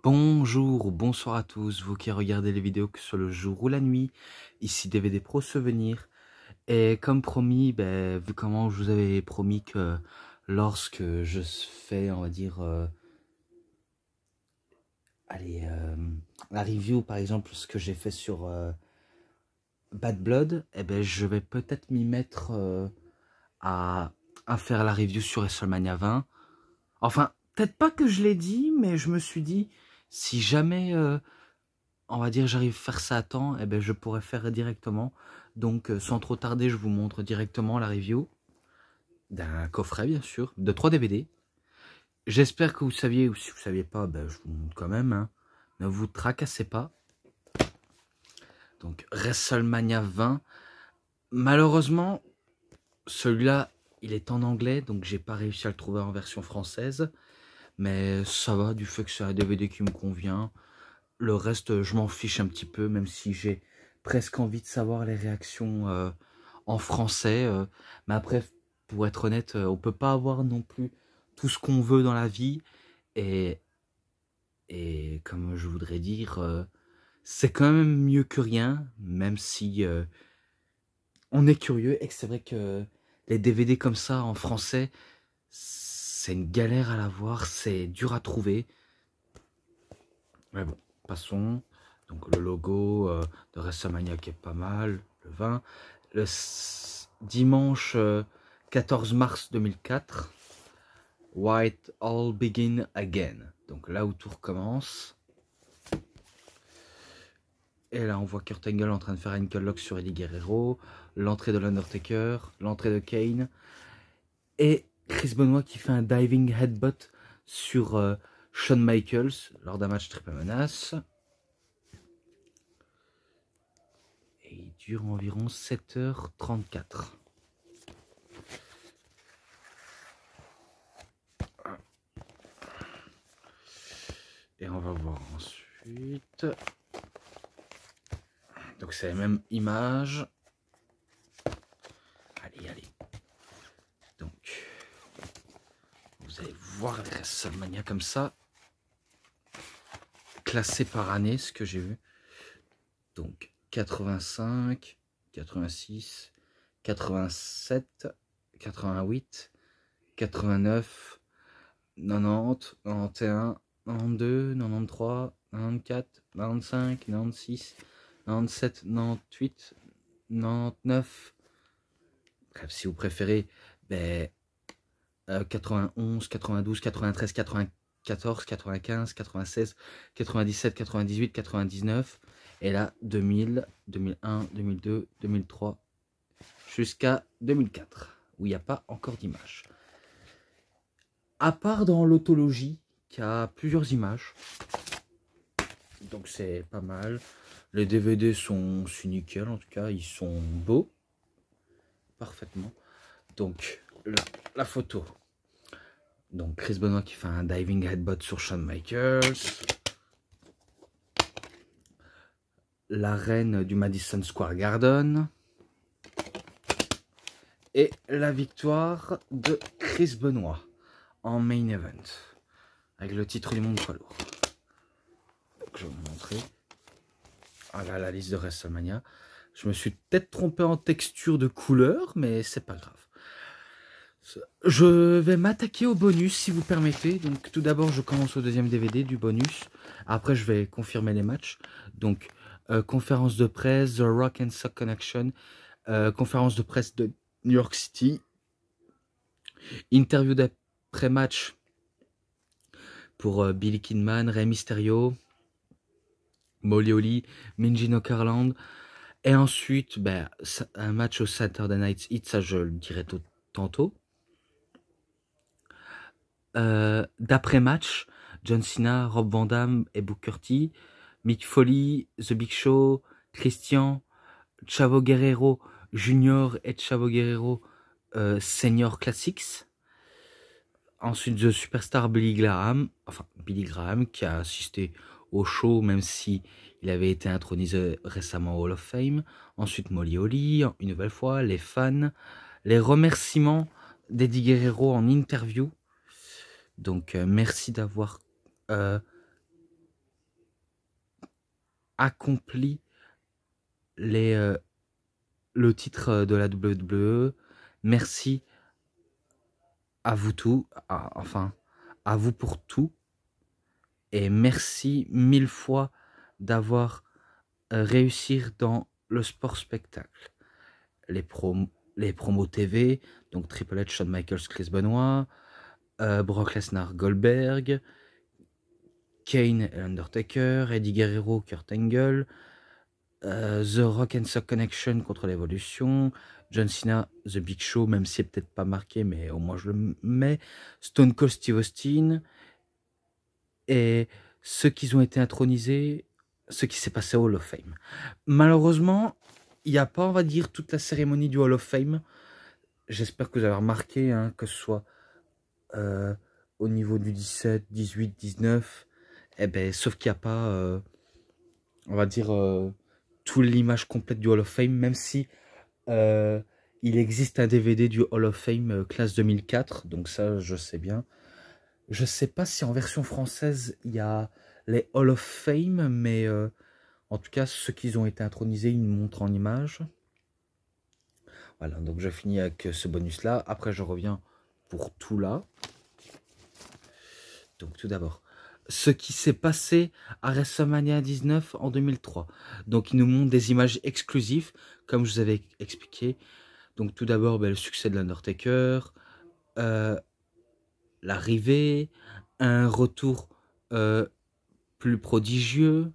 Bonjour ou bonsoir à tous, vous qui regardez les vidéos que ce soit le jour ou la nuit, ici DVD Pro Souvenir. Et comme promis, vu comment je vous avais promis que lorsque je fais, on va dire, la review par exemple, ce que j'ai fait sur Bad Blood, je vais peut-être m'y mettre à, à faire la review sur WrestleMania 20. Enfin, peut-être pas que je l'ai dit, mais je me suis dit, si jamais... on va dire j'arrive à faire ça à temps, je pourrais faire directement. Donc sans trop tarder, je vous montre directement la review d'un coffret bien sûr, de 3 DVD. J'espère que vous saviez, ou si vous ne saviez pas, je vous montre quand même. Hein. Ne vous tracassez pas. Donc WrestleMania 20. Malheureusement, celui-là, il est en anglais, donc j'ai pas réussi à le trouver en version française. Mais ça va, du fait que c'est un DVD qui me convient. Le reste, je m'en fiche un petit peu, même si j'ai presque envie de savoir les réactions en français. Mais après, pour être honnête, on peut pas avoir non plus tout ce qu'on veut dans la vie. Et, et comme je voudrais dire, c'est quand même mieux que rien, même si on est curieux. Et que c'est vrai que les DVD comme ça en français, c'est une galère à l'avoir, c'est dur à trouver. Mais bon, passons. Donc le logo de WrestleMania qui est pas mal, le 20. Le dimanche 14 mars 2004, White All Begin Again. Donc là où tout recommence. Et là on voit Kurt Angle en train de faire un ankle lock sur Eddie Guerrero, l'entrée de l'Undertaker, l'entrée de Kane, et Chris Benoit qui fait un diving headbutt sur Shawn Michaels lors d'un match triple menace. Et il dure environ 7h34. Et on va voir ensuite. Donc c'est la même image. Allez. Donc, vous allez voir les WrestleMania comme ça. Classé par année, ce que j'ai vu. Donc 85, 86, 87, 88, 89, 90, 91, 92, 93, 94, 95, 96, 97, 98, 99. Bref, si vous préférez, 91, 92, 93, 94, 95, 96, 97, 98, 99. Et là, 2000, 2001, 2002, 2003, jusqu'à 2004, où il n'y a pas encore d'image. À part dans l'autologie, qui a plusieurs images. Donc c'est pas mal. Les DVD sont nickel, en tout cas, ils sont beaux. Parfaitement. Donc, la photo. Donc, Chris Benoit qui fait un diving headbutt sur Shawn Michaels. L'arène du Madison Square Garden. Et la victoire de Chris Benoit en main event. Avec le titre du monde poids lourd. Donc, je vais vous montrer. Voilà la liste de WrestleMania. Je me suis peut-être trompé en texture de couleur, mais c'est pas grave. Je vais m'attaquer au bonus si vous permettez. Donc tout d'abord je commence au deuxième DVD du bonus. Après je vais confirmer les matchs. Donc conférence de presse, The Rock and Sock Connection, conférence de presse de New York City, interview d'après-match pour Billy Kidman, Rey Mysterio, Molly Holly, Mingino Carland. Et ensuite un match au Saturday Night Heat, ça je le dirai tantôt. D'après-match, John Cena, Rob Van Dam et Booker T, Mick Foley, The Big Show, Christian, Chavo Guerrero Junior et Chavo Guerrero Senior Classics. Ensuite, The Superstar Billy Graham qui a assisté au show, même si il avait été intronisé récemment au Hall of Fame. Ensuite, Molly Holly, une nouvelle fois, les fans, les remerciements d'Eddie Guerrero en interview. Donc merci d'avoir accompli le titre de la WWE. Merci à vous tous, enfin à vous pour tout, et merci 1000 fois d'avoir réussi dans le sport spectacle. Les promos TV, donc Triple H, Shawn Michaels, Chris Benoit, Brock Lesnar, Goldberg, Kane et Undertaker, Eddie Guerrero, Kurt Angle, The Rock and Sock Connection contre l'Evolution, John Cena, The Big Show, même si c'est peut-être pas marqué, mais au moins je le mets, Stone Cold Steve Austin, et ceux qui ont été intronisés, ce qui s'est passé au Hall of Fame. Malheureusement, il n'y a pas, on va dire, toute la cérémonie du Hall of Fame. J'espère que vous avez remarqué, hein, que ce soit au niveau du 17, 18, 19, eh ben, sauf qu'il n'y a pas, on va dire, toute l'image complète du Hall of Fame, même si il existe un DVD du Hall of Fame classe 2004, donc ça, je sais bien. Je sais pas si en version française, il y a les Hall of Fame, mais en tout cas, ceux qui ont été intronisés, ils nous montrent en image. Voilà, donc je finis avec ce bonus-là. Après, je reviens pour tout là. Donc tout d'abord, ce qui s'est passé à WrestleMania 19 en 2003. Donc ils nous montrent des images exclusives, comme je vous avais expliqué. Donc tout d'abord, le succès de l'Undertaker, l'arrivée, un retour plus prodigieux,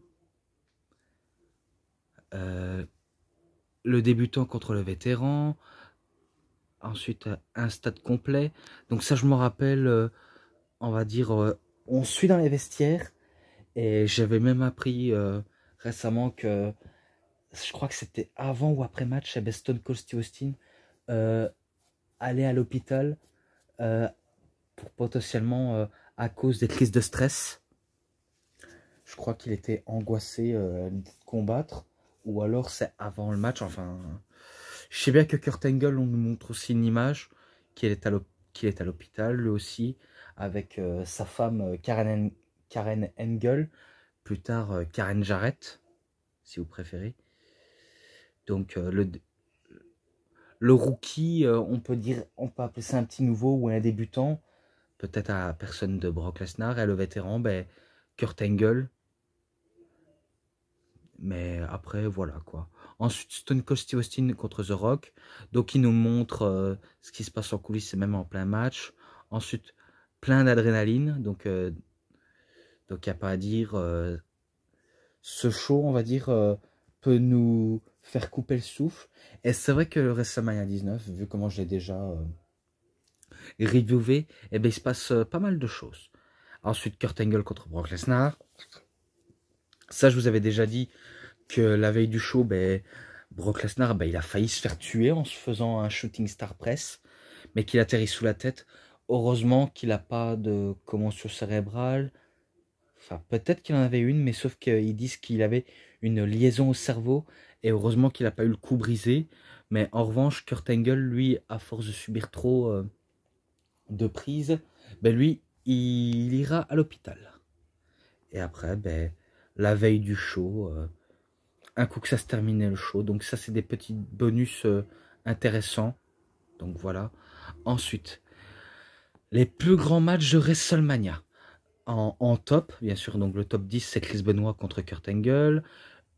le débutant contre le vétéran, ensuite un stade complet. Donc ça, je me rappelle, on va dire, on suit dans les vestiaires, et j'avais même appris récemment que, je crois que c'était avant ou après match, Stone Cold Steve Austin allait à l'hôpital pour potentiellement, à cause des crises de stress. Je crois qu'il était angoissé à l'idée de combattre, ou alors c'est avant le match. Enfin, je sais bien que Kurt Angle, on nous montre aussi une image qu'il est à l'hôpital, lui aussi, avec sa femme Karen Angle, plus tard Karen Jarrett, si vous préférez. Donc le rookie, on peut appeler ça un petit nouveau ou un débutant, peut-être à la personne de Brock Lesnar, et le vétéran, Kurt Angle. Mais après, voilà quoi. Ensuite, Stone Cold Steve Austin contre The Rock. Donc, il nous montre ce qui se passe en coulisses, même en plein match. Ensuite, plein d'adrénaline. Donc, il n'y a pas à dire. Ce show, on va dire, peut nous faire couper le souffle. Et c'est vrai que le WrestleMania 19, vu comment je l'ai déjà reviewé, il se passe pas mal de choses. Ensuite, Kurt Angle contre Brock Lesnar. Ça, je vous avais déjà dit que la veille du show, Brock Lesnar, il a failli se faire tuer en se faisant un shooting star press, mais qu'il atterrit sous la tête. Heureusement qu'il n'a pas de commotion cérébrale. Enfin, peut-être qu'il en avait une, mais sauf qu'ils disent qu'il avait une liaison au cerveau, et heureusement qu'il n'a pas eu le cou brisé. Mais en revanche, Kurt Angle, lui, à force de subir trop de prises, lui, il ira à l'hôpital. Et après, la veille du show, un coup que ça se terminait le show. Donc ça, c'est des petits bonus intéressants. Donc voilà. Ensuite, les plus grands matchs de WrestleMania. En top, bien sûr, donc le top 10, c'est Chris Benoit contre Kurt Angle,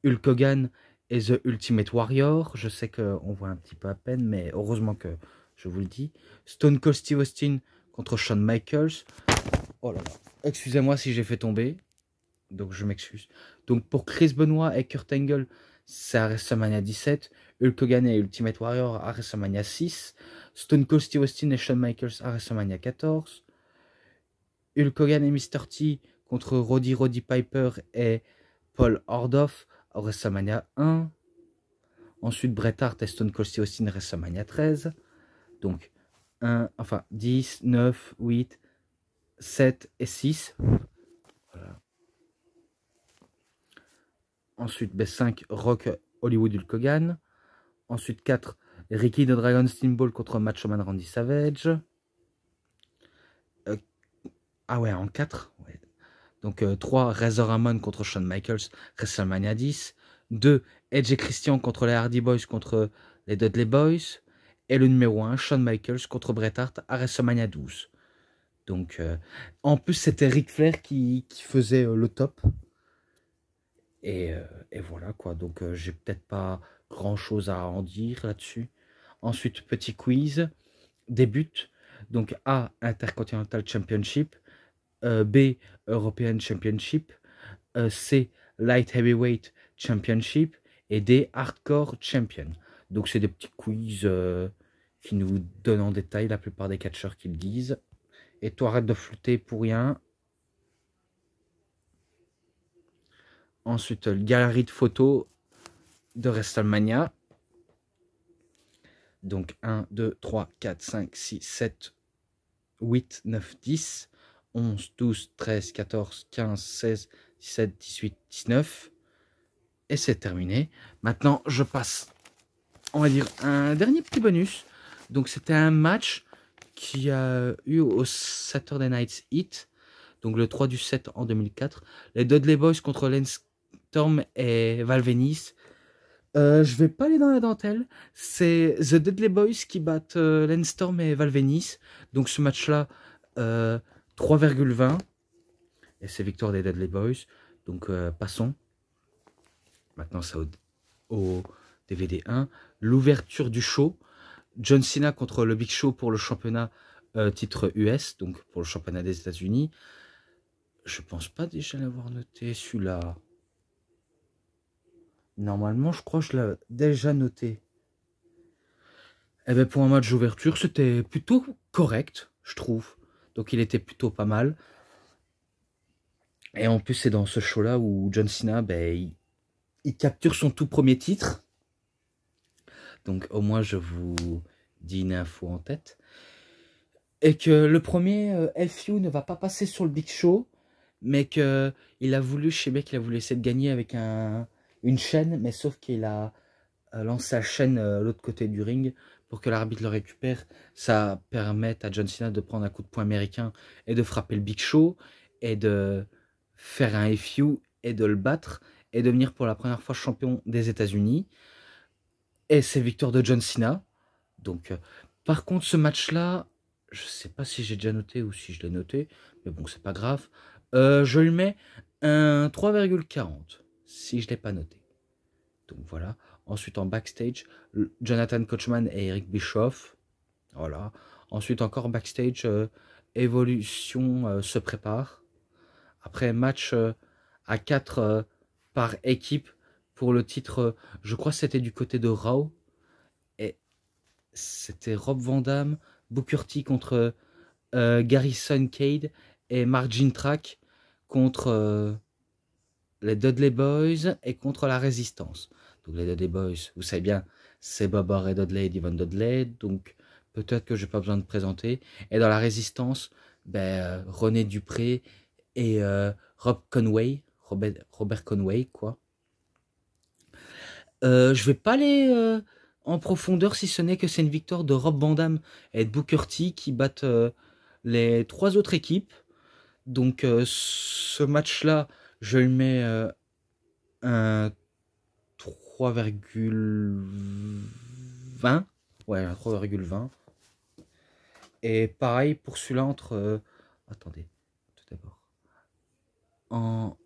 Hulk Hogan et The Ultimate Warrior. Je sais qu'on voit un petit peu à peine, mais heureusement que je vous le dis. Stone Cold Steve Austin contre Shawn Michaels. Oh là là, excusez-moi si j'ai fait tomber. Donc je m'excuse. Donc pour Chris Benoit et Kurt Angle, c'est à WrestleMania 17. Hulk Hogan et Ultimate Warrior à WrestleMania 6. Stone Cold Steve Austin et Shawn Michaels à WrestleMania 14. Hulk Hogan et Mr. T contre Roddy Piper et Paul Orndorff à WrestleMania 1. Ensuite Bret Hart et Stone Cold Steve Austin à WrestleMania 13. Donc 10, 9, 8, 7 et 6. Voilà. Ensuite, 5, Rock Hollywood Hulk Hogan. Ensuite, 4, Ricky the Dragon Steamboat contre Macho Man Randy Savage. Ah ouais, en 4. Ouais. Donc 3, Razor Ramon contre Shawn Michaels, WrestleMania 10. 2, Edge et Christian contre les Hardy Boys contre les Dudley Boys. Et le numéro 1, Shawn Michaels contre Bret Hart à WrestleMania 12. Donc, en plus, c'était Ric Flair qui faisait le top. Et voilà quoi. Donc, j'ai peut-être pas grand chose à en dire là-dessus. Ensuite, petit quiz. Débute. Donc, A, Intercontinental Championship. B, European Championship. C, Light Heavyweight Championship. Et D, Hardcore Champion. Donc, c'est des petits quiz qui nous donnent en détail la plupart des catcheurs qui le disent. Et toi, arrête de flotter pour rien. Ensuite, galerie de photos de WrestleMania. Donc 1, 2, 3, 4, 5, 6, 7, 8, 9, 10, 11, 12, 13, 14, 15, 16, 17, 18, 19. Et c'est terminé. Maintenant, je passe, on va dire, un dernier petit bonus. Donc c'était un match qui a eu au Saturday Night Heat, donc le 3 du 7 en 2004, les Dudley Boys contre Lance Storm et Val Venis. Je vais pas aller dans la dentelle, c'est The Dudley Boys qui battent Lance Storm et Val Venis. Donc ce match-là, 3,20, et c'est victoire des Dudley Boys. Donc passons. Maintenant c'est au DVD 1. L'ouverture du show. John Cena contre le Big Show pour le championnat titre US, donc pour le championnat des États-Unis. Je pense pas déjà l'avoir noté celui-là. Normalement, je crois que je l'ai déjà noté. Eh bien, pour un match d'ouverture, c'était plutôt correct, je trouve. Donc, il était plutôt pas mal. Et en plus, c'est dans ce show-là où John Cena, ben, il capture son tout premier titre. Donc, au moins, je vous dis une info en tête. Et que le premier FU ne va pas passer sur le Big Show, mais qu'il a voulu, je sais bien qu'il a voulu essayer de gagner avec une chaîne, mais sauf qu'il a lancé la chaîne l'autre côté du ring pour que l'arbitre le récupère. Ça permet à John Cena de prendre un coup de poing américain et de frapper le Big Show et de faire un FU et de le battre et devenir pour la première fois champion des États-Unis. Et c'est victoire de John Cena. Donc, par contre, ce match-là, je sais pas si j'ai déjà noté ou si je l'ai noté, mais bon, c'est pas grave. Je lui mets un 3,40 si je l'ai pas noté. Donc voilà. Ensuite, en backstage, Jonathan Coachman et Eric Bischoff. Voilà. Ensuite, encore backstage, Evolution se prépare. Après, match à 4 par équipe pour le titre, je crois que c'était du côté de Raw. Et c'était Rob Van Dam, Booker T contre Garrison Cade et Mark Jindrak contre les Dudley Boys et contre la Résistance. Donc les Dudley Boys, vous savez bien, c'est Bubba Ray Dudley et Devon Dudley, donc peut-être que je n'ai pas besoin de présenter. Et dans la Résistance, ben, René Dupré et Robert Conway, quoi. Je vais pas aller en profondeur si ce n'est que c'est une victoire de Rob Van Dam et de Booker T qui battent les 3 autres équipes. Donc ce match-là, je lui mets un 3,20. Ouais, un 3,20. Et pareil pour celui-là entre... attendez, tout d'abord. En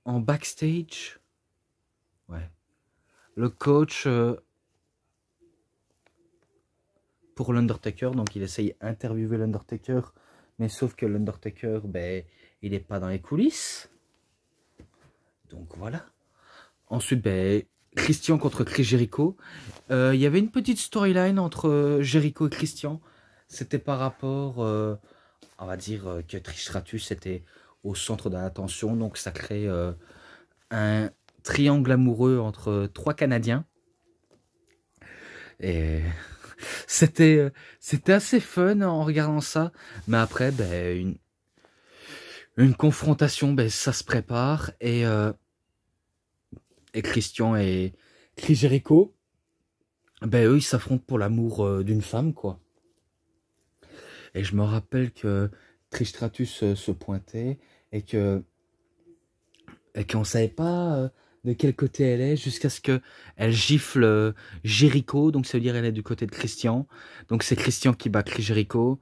backstage, ouais. Le coach pour l'Undertaker, donc il essaye d'interviewer l'Undertaker, mais sauf que l'Undertaker, ben, il n'est pas dans les coulisses. Donc voilà. Ensuite, ben, Christian contre Chris Jericho. Il y avait une petite storyline entre Jericho et Christian. C'était par rapport, on va dire, que Trish Stratus était au centre de l'attention. Donc ça crée un triangle amoureux entre 3 Canadiens. Et c'était assez fun en regardant ça. Mais après, ben, une confrontation, ben, ça se prépare. Et Christian et Chris Jericho, ben, eux, ils s'affrontent pour l'amour d'une femme, quoi. Et je me rappelle que Trish Stratus se pointait. et que et qu'on savait pas de quel côté elle est jusqu'à ce que elle gifle Jericho, donc ça veut dire elle est du côté de Christian. Donc c'est Christian qui bat Chris Jericho.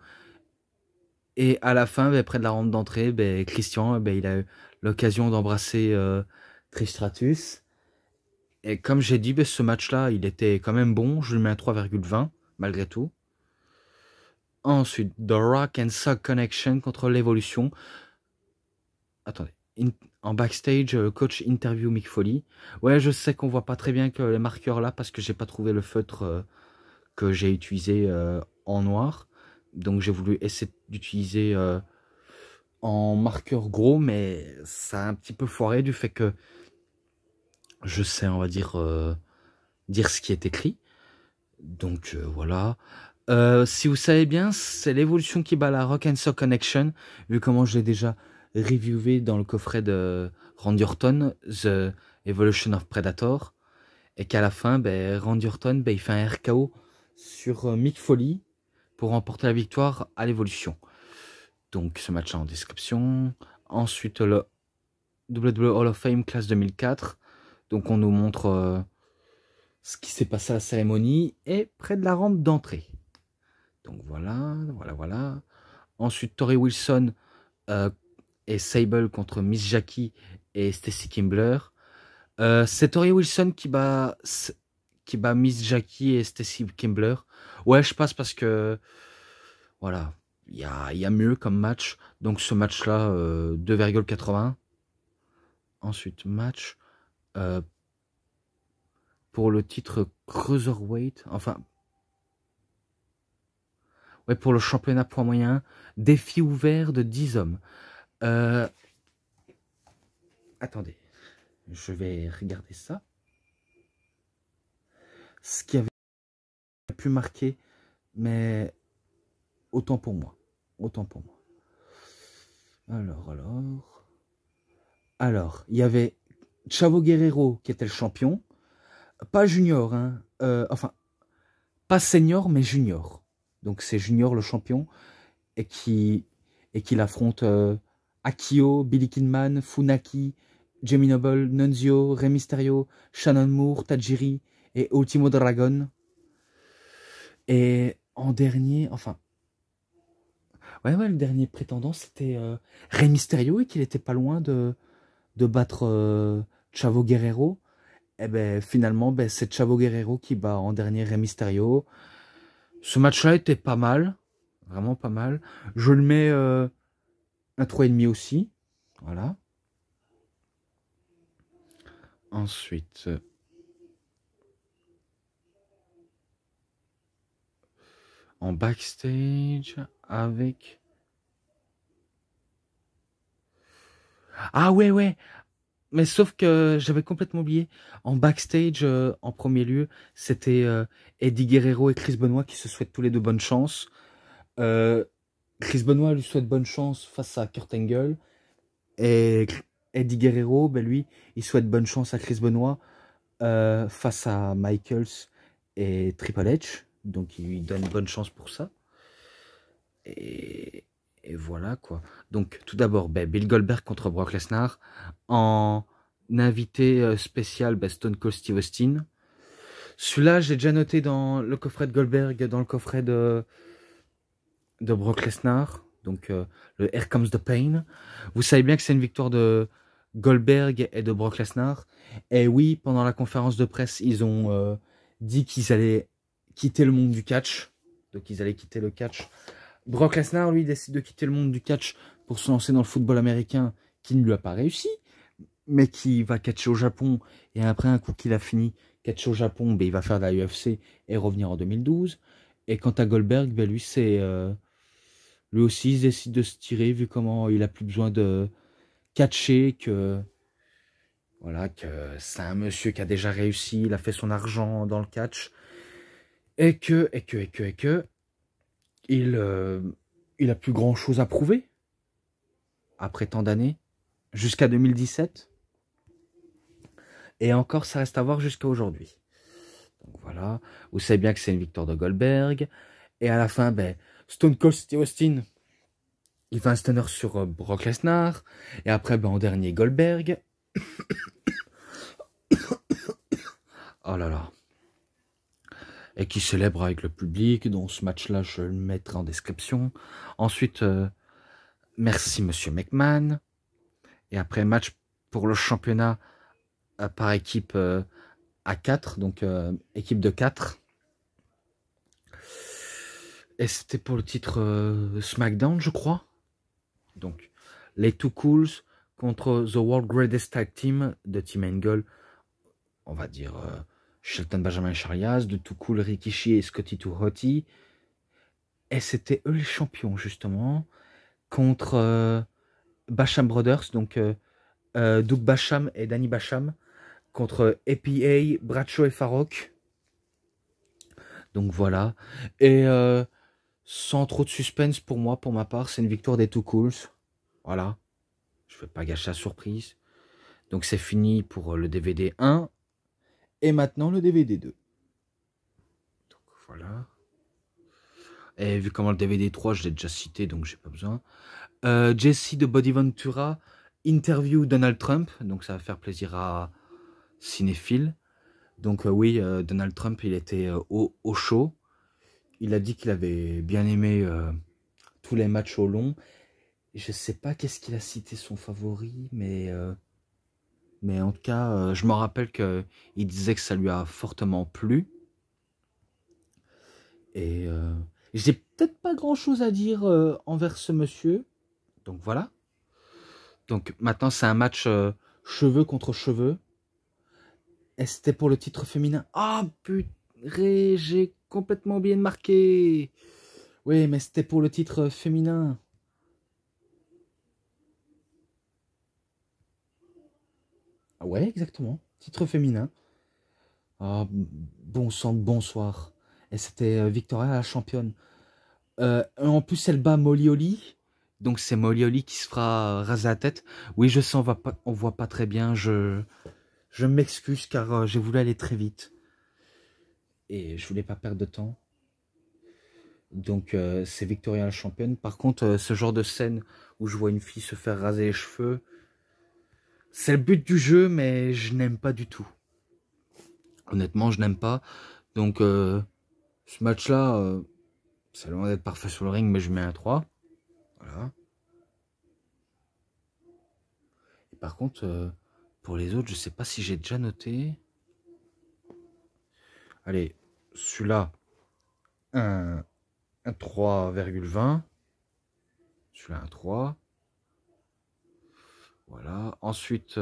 Et à la fin, ben, près de la rampe d'entrée, ben, Christian, ben, il a eu l'occasion d'embrasser Trish Stratus. Et comme j'ai dit, ben, ce match-là, il était quand même bon. Je lui mets un 3,20 malgré tout. Ensuite, The Rock and Sock Connection contre l'Evolution. Attendez. En backstage, coach interview Mick Foley. Ouais, je sais qu'on voit pas très bien que les marqueurs là parce que j'ai pas trouvé le feutre que j'ai utilisé en noir. Donc j'ai voulu essayer d'utiliser en marqueur gros, mais ça a un petit peu foiré du fait que je sais, on va dire, dire ce qui est écrit. Donc voilà. Si vous savez bien, c'est l'Evolution qui bat la Rock and Sock Connection, vu comment je l'ai déjà reviewé dans le coffret de Randy Orton, The Evolution of Predator, et qu'à la fin, ben, Randy Orton, ben, il fait un RKO sur Mick Foley pour remporter la victoire à l'Evolution. Donc ce match en description. Ensuite, le WWE Hall of Fame classe 2004. Donc on nous montre ce qui s'est passé à la cérémonie et près de la rampe d'entrée. Donc voilà. Ensuite, Tori Wilson et Sable contre Miss Jackie et Stacy Kimbler. C'est Tori Wilson qui bat Miss Jackie et Stacy Kimbler. Ouais, je passe parce que voilà, il y a mieux comme match. Donc ce match-là, 2,80. Ensuite, match pour le titre Cruiserweight. Enfin, ouais, pour le championnat poids moyen. Défi ouvert de 10 hommes. Attendez, je vais regarder ça. Ce qui avait pu marquer, mais autant pour moi. Autant pour moi. Alors, il y avait Chavo Guerrero qui était le champion. Pas junior, hein. Enfin, pas senior, mais junior. Donc c'est junior le champion. Et qu'il affronte Akio, Billy Kidman, Funaki, Jamie Noble, Nunzio, Rey Mysterio, Shannon Moore, Tajiri et Ultimo Dragon. Et en dernier, enfin... Ouais, le dernier prétendant, c'était Rey Mysterio et qu'il était pas loin de battre Chavo Guerrero. Et ben finalement, ben, c'est Chavo Guerrero qui bat en dernier Rey Mysterio. Ce match-là était pas mal. Vraiment pas mal. Je le mets un 3,5 aussi. Voilà. Ensuite... en backstage avec... Ah ouais. Mais sauf que j'avais complètement oublié. En backstage, en premier lieu, c'était Eddie Guerrero et Chris Benoit qui se souhaitent tous les deux bonne chance. Chris Benoit lui souhaite bonne chance face à Kurt Angle. Et Eddie Guerrero, ben lui, il souhaite bonne chance à Chris Benoit face à Michaels et Triple H. Donc il lui donne bonne chance pour ça. Et voilà quoi. Donc tout d'abord, ben, Bill Goldberg contre Brock Lesnar. En invité spécial, ben, Stone Cold Steve Austin. Celui-là, j'ai déjà noté dans le coffret de Goldberg, dans le coffret de Brock Lesnar. Donc le Here Comes the Pain. Vous savez bien que c'est une victoire de Goldberg et de Brock Lesnar. Et oui, pendant la conférence de presse, ils ont dit qu'ils allaient quitter le monde du catch. Donc ils allaient quitter le catch. Brock Lesnar, lui, décide de quitter le monde du catch pour se lancer dans le football américain, qui ne lui a pas réussi, mais qui va catcher au Japon. Et après, un coup qu'il a fini catcher au Japon, ben, il va faire de la UFC et revenir en 2012. Et quant à Goldberg, ben, lui, c'est lui aussi, il décide de se tirer, vu comment il a plus besoin de catcher, que voilà, que c'est un monsieur qui a déjà réussi, il a fait son argent dans le catch, et que il a plus grand chose à prouver après tant d'années, jusqu'à 2017. Et encore, ça reste à voir jusqu'à aujourd'hui. Donc voilà, vous savez bien que c'est une victoire de Goldberg. Et à la fin, ben, Stone Cold Steve Austin, Ivan Stenner sur Brock Lesnar. Et après, ben, en dernier, Goldberg. Oh là là. Et qui célèbre avec le public. Donc ce match-là, je le mettrai en description. Ensuite, merci Monsieur McMahon. Et après, match pour le championnat par équipe à 4. Donc équipe de 4. Et c'était pour le titre SmackDown, je crois. Donc, les Two Cools contre The World Greatest Tag Team de Team Angle. On va dire Shelton Benjamin Charias, de Too Cool Rikishi et Scotty Too Hotty. Et c'était eux les champions, justement. Contre Basham Brothers, donc Doug Basham et Danny Basham. Contre APA, Bradshaw et Farrokh. Donc voilà. Et sans trop de suspense pour moi, pour ma part, c'est une victoire des Two Cools. Voilà. Je ne vais pas gâcher la surprise. Donc c'est fini pour le DVD 1. Et maintenant le DVD 2. Donc voilà. Et vu comment le DVD 3, je l'ai déjà cité, donc j'ai pas besoin. Jesse de Body Ventura interview Donald Trump. Donc ça va faire plaisir à Cinéphile. Donc oui, Donald Trump, il était au show. Il a dit qu'il avait bien aimé tous les matchs au long. Je sais pas qu'est-ce qu'il a cité son favori, mais en tout cas, je me rappelle qu'il disait que ça lui a fortement plu. Et j'ai peut-être pas grand-chose à dire envers ce monsieur. Donc voilà. Donc maintenant, c'est un match cheveux contre cheveux. Et c'était pour le titre féminin. Ah, purée, j'ai complètement oublié de marquer. Oui, mais c'était pour le titre féminin. Ah ouais, exactement. Titre féminin. Ah, bon sang, bonsoir. Et c'était Victoria la championne. En plus, elle bat Molly Holly. Donc c'est Molly Holly qui se fera raser la tête. Oui, je sais, on voit pas très bien. Je m'excuse car j'ai voulu aller très vite. Et je voulais pas perdre de temps. Donc c'est Victoria la championne. Par contre, ce genre de scène où je vois une fille se faire raser les cheveux, c'est le but du jeu, mais je n'aime pas du tout. Honnêtement, je n'aime pas. Donc ce match-là, c'est loin d'être parfait sur le ring, mais je mets un 3. Voilà. Et par contre, pour les autres, je sais pas si j'ai déjà noté. Allez, celui-là, un 3,20. Celui-là, un 3. Voilà. Ensuite,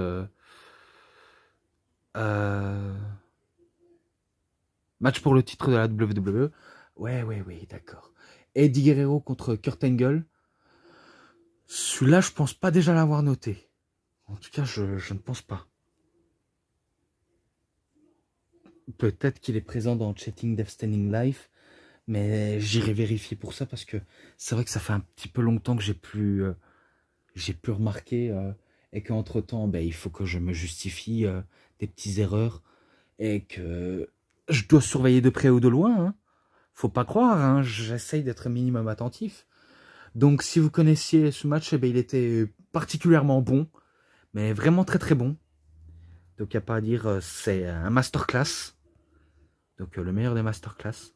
match pour le titre de la WWE. Ouais, d'accord. Eddie Guerrero contre Kurt Angle. Celui-là, je pense pas déjà l'avoir noté. En tout cas, je ne pense pas. Peut-être qu'il est présent dans Chatting Death Standing Life, mais j'irai vérifier pour ça parce que c'est vrai que ça fait un petit peu longtemps que j'ai plus remarqué et qu'entre temps, ben, il faut que je me justifie des petites erreurs et que je dois surveiller de près ou de loin. Hein. Faut pas croire, hein, j'essaye d'être minimum attentif. Donc si vous connaissiez ce match, eh ben, il était particulièrement bon, mais vraiment très très bon. Donc il n'y a pas à dire, c'est un masterclass. Donc le meilleur des masterclass.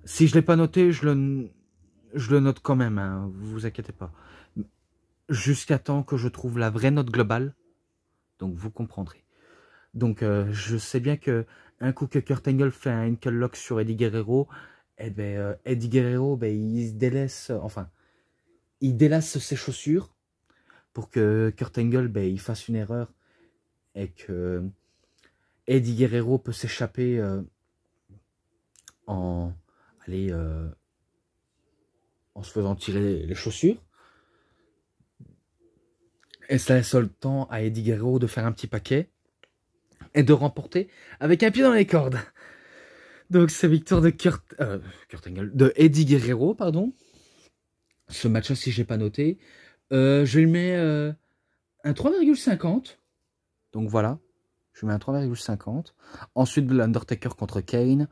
Si je ne l'ai pas noté, je le note quand même, hein, vous inquiétez pas. Jusqu'à temps que je trouve la vraie note globale. Donc vous comprendrez. Donc je sais bien que un coup que Kurt Angle fait un ankle lock sur Eddie Guerrero, eh ben, Eddie Guerrero, ben, il se délaisse, enfin, il délace ses chaussures pour que Kurt Angle, ben, il fasse une erreur et que Eddie Guerrero peut s'échapper en se faisant tirer les chaussures. Et ça laisse le temps à Eddie Guerrero de faire un petit paquet et de remporter avec un pied dans les cordes. Donc c'est victoire de Kurt Angle, de Eddie Guerrero, pardon. Ce match-là, si je l'ai pas noté, je lui mets un 3,50. Donc voilà, je mets un 3,50. Ensuite, l'Undertaker contre Kane.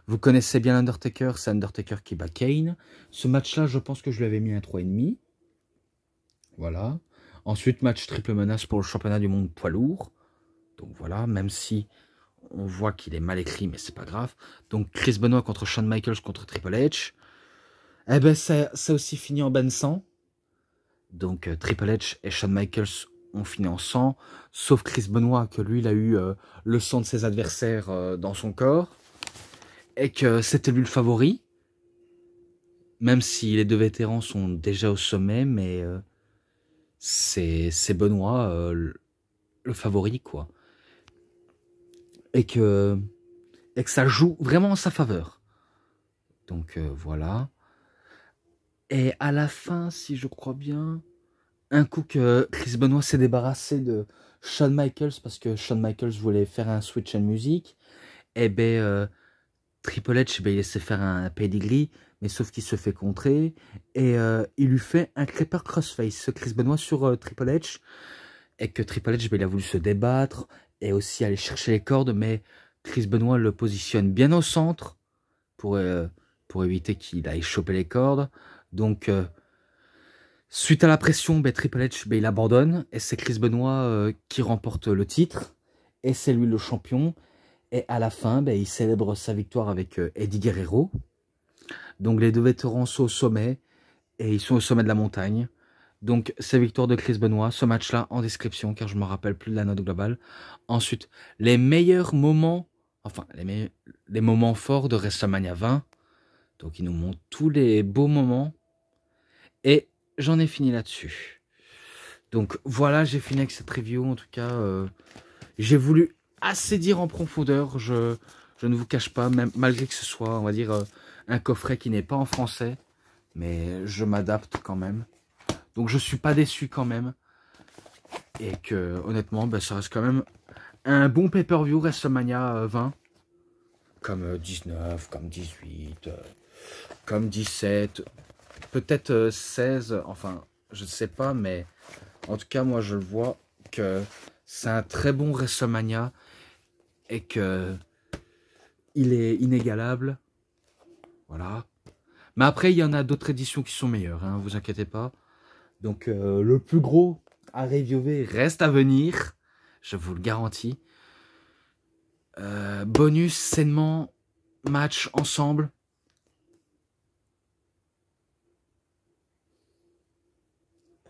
Vous connaissez bien l'Undertaker, c'est Undertaker qui bat Kane. Ce match-là, je pense que je lui avais mis un 3,5. Voilà. Ensuite, match triple menace pour le championnat du monde poids lourd. Donc voilà, même si on voit qu'il est mal écrit, mais c'est pas grave. Donc Chris Benoit contre Shawn Michaels contre Triple H. Eh ben, ça aussi fini en bain de sang. Donc Triple H et Shawn Michaels ont fini en sang, sauf Chris Benoit, que lui, il a eu le sang de ses adversaires dans son corps, et que c'était lui le favori, même si les deux vétérans sont déjà au sommet, mais c'est Benoit le favori, quoi. Et que ça joue vraiment en sa faveur. Donc voilà. Et à la fin, si je crois bien, un coup que Chris Benoit s'est débarrassé de Shawn Michaels parce que Shawn Michaels voulait faire un switch en musique, et ben Triple H, ben, il laissait faire un pedigree, mais sauf qu'il se fait contrer, et il lui fait un Creeper Crossface, Chris Benoit sur Triple H, et que Triple H, ben, il a voulu se débattre, et aussi aller chercher les cordes, mais Chris Benoit le positionne bien au centre, pour éviter qu'il aille choper les cordes, donc suite à la pression, ben, Triple H, ben, il abandonne, et c'est Chris Benoit qui remporte le titre, et c'est lui le champion. Et à la fin, ben, il célèbre sa victoire avec Eddie Guerrero. Donc les deux vétérans sont au sommet, et ils sont au sommet de la montagne. Donc c'est victoire de Chris Benoit, ce match-là en description, car je ne me rappelle plus de la note globale. Ensuite, les meilleurs moments, enfin les moments forts de WrestleMania 20. Donc ils nous montrent tous les beaux moments. Et j'en ai fini là-dessus. Donc voilà, j'ai fini avec cette review. En tout cas, j'ai voulu assez dire en profondeur. Je ne vous cache pas, même malgré que ce soit, on va dire, un coffret qui n'est pas en français. Mais je m'adapte quand même. Donc je suis pas déçu quand même. Et que honnêtement, ben, ça reste quand même un bon pay-per-view WrestleMania 20. Comme 19, comme 18, comme 17, peut-être 16, enfin je ne sais pas, mais en tout cas moi je le vois que c'est un très bon WrestleMania et que il est inégalable. Voilà. Mais après il y en a d'autres éditions qui sont meilleures, hein, vous inquiétez pas. Donc le plus gros à reviewer reste à venir, je vous le garantis. Bonus, sainement, match ensemble.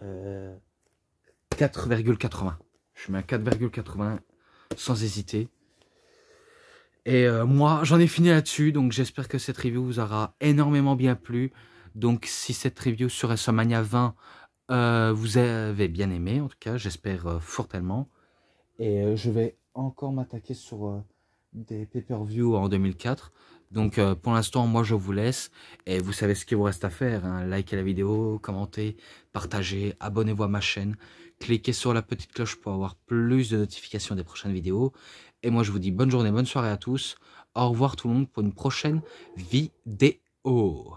4,80. Je mets un 4,80 sans hésiter. Et moi, j'en ai fini là-dessus. Donc, j'espère que cette review vous aura énormément bien plu. Donc, si cette review sur WrestleMania 20 vous avez bien aimé, en tout cas, j'espère fortement. Et je vais encore m'attaquer sur des pay-per-view en 2004. Donc, pour l'instant, moi, je vous laisse. Et vous savez ce qu'il vous reste à faire, hein. Likez la vidéo, commentez, partagez, abonnez-vous à ma chaîne. Cliquez sur la petite cloche pour avoir plus de notifications des prochaines vidéos. Et moi, je vous dis bonne journée, bonne soirée à tous. Au revoir tout le monde pour une prochaine vidéo.